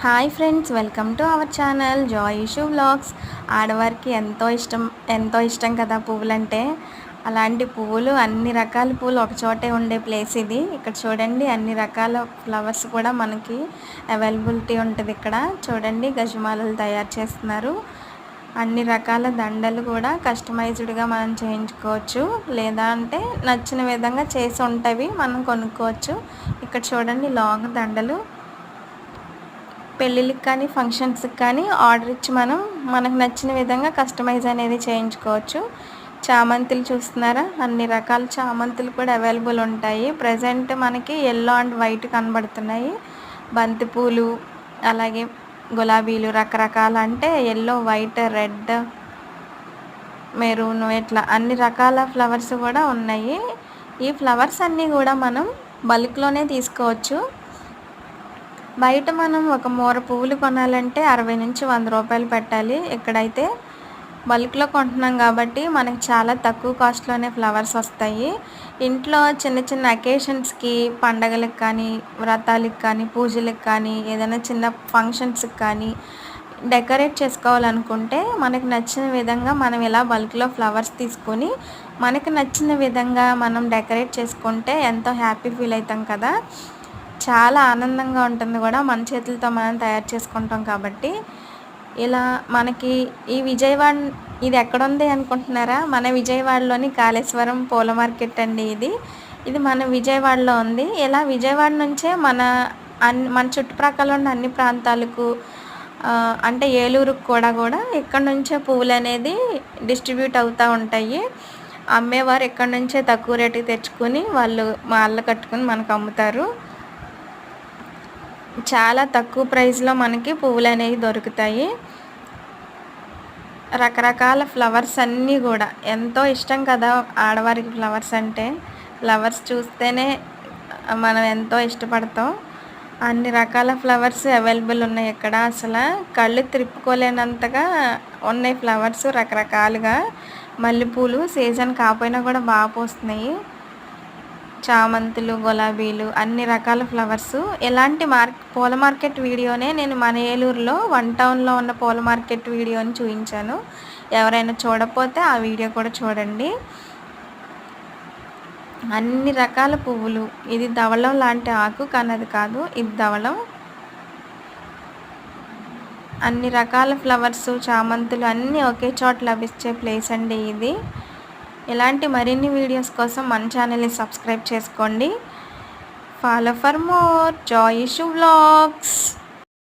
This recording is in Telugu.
Hi friends, welcome to our channel Joy issue vlogs. ఆడవారికి ఎంతో ఇష్టం కదా పువ్వులంటే. అలాంటి పువ్వులు, అన్ని రకాల పువ్వులు ఒక చోటే ఉండే ప్లేస్ ఇది. ఇక్కడ చూడండి, అన్ని రకాల ఫ్లవర్స్ కూడా మనకి అవైలబిలిటీ ఉంటుంది. ఇక్కడ చూడండి, గజమాలలు తయారు చేస్తున్నారు. అన్ని రకాల దండలు కూడా కస్టమైజ్డ్గా మనం చేయించుకోవచ్చు, లేదా అంటే నచ్చిన విధంగా చేసి ఉంటవి మనం కొనుక్కోవచ్చు. ఇక్కడ చూడండి, లాంగ్ దండలు పెళ్ళిళ్ళకి కానీ ఫంక్షన్స్కి కానీ ఆర్డర్ ఇచ్చి మనకు నచ్చిన విధంగా కస్టమైజ్ అనేది చేయించుకోవచ్చు. చామంతులు చూస్తున్నారా, అన్ని రకాల చామంతులు కూడా అవైలబుల్ ఉంటాయి. ప్రజెంట్ మనకి ఎల్లో అండ్ వైట్ కనబడుతున్నాయి. బంతిపూలు, అలాగే గులాబీలు, రకరకాల అంటే ఎల్లో, వైట్, రెడ్, మెరూన్, ఇట్లా అన్ని రకాల ఫ్లవర్స్ కూడా ఉన్నాయి. ఈ ఫ్లవర్స్ అన్నీ కూడా మనం బల్క్లోనే తీసుకోవచ్చు. బయట మనం ఒక మూర పువ్వులు కొనాలంటే 60 నుంచి 100 రూపాయలు పెట్టాలి. ఇక్కడైతే బల్క్లో కొంటున్నాం కాబట్టి మనకి చాలా తక్కువ కాస్ట్లోనే ఫ్లవర్స్ వస్తాయి. ఇంట్లో చిన్న చిన్న అకేషన్స్కి, పండగలకు కానీ, వ్రతాలకు కానీ, పూజలకు కానీ, ఏదైనా చిన్న ఫంక్షన్స్కి కానీ డెకరేట్ చేసుకోవాలనుకుంటే మనకు నచ్చిన విధంగా మనం ఇలా బల్క్లో ఫ్లవర్స్ తీసుకొని మనకు నచ్చిన విధంగా మనం డెకరేట్ చేసుకుంటే ఎంతో హ్యాపీ ఫీల్ అవుతాం కదా. చాలా ఆనందంగా ఉంటుంది కూడా, మన చేతులతో మనం తయారు చేసుకుంటాం కాబట్టి. ఇలా మనకి ఈ విజయవాడ, ఇది ఎక్కడుంది అనుకుంటున్నారా? మన విజయవాడలోని కాళేశ్వరం పూల మార్కెట్ అండి ఇది మన విజయవాడలో ఉంది. ఇలా విజయవాడ నుంచే మన చుట్టుప్రక్కల ఉన్న అన్ని ప్రాంతాలకు, అంటే ఏలూరుకు కూడా ఇక్కడ నుంచే పువ్వులు అనేది డిస్ట్రిబ్యూట్ అవుతూ ఉంటాయి. అమ్మేవారు ఇక్కడ నుంచే తక్కువ రేటుకి తెచ్చుకొని వాళ్ళు మాల కట్టుకుని మనకు అమ్ముతారు. చాలా తక్కువ ప్రైస్లో మనకి పువ్వులు అనేవి దొరుకుతాయి. రకరకాల ఫ్లవర్స్ అన్నీ కూడా ఎంతో ఇష్టం కదా ఆడవారికి. ఫ్లవర్స్ అంటే, ఫ్లవర్స్ చూస్తేనే మనం ఎంతో ఇష్టపడతాం. అన్ని రకాల ఫ్లవర్స్ అవైలబుల్ ఉన్నాయి ఇక్కడ. అసలు కళ్ళు త్రిప్పుకోలేనంతగా ఉన్నాయి ఫ్లవర్స్ రకరకాలుగా. మల్లెపూలు సీజన్ కాకపోయినా కూడా బాగా పూస్తున్నాయి. చామంతులు, గులాబీలు, అన్ని రకాల ఫ్లవర్స్. ఎలాంటి పూల మార్కెట్ వీడియోనే నేను మన ఏలూరులో 1 టౌన్లో ఉన్న పూల మార్కెట్ వీడియోని చూపించాను. ఎవరైనా చూడకపోతే ఆ వీడియో కూడా చూడండి. అన్ని రకాల పువ్వులు. ఇది ధవళం లాంటి ఆకు, కానీ అది కాదు, ఇది ధవళం. అన్ని రకాల ఫ్లవర్స్, చామంతులు అన్నీ ఒకే చోట లభించే ప్లేస్ అండి ఇది. ఇలాంటి మరిన్ని వీడియోస్ కోసం మన ఛానల్ని సబ్స్క్రైబ్ చేసుకోండి. Follow for more Joy issue vlogs.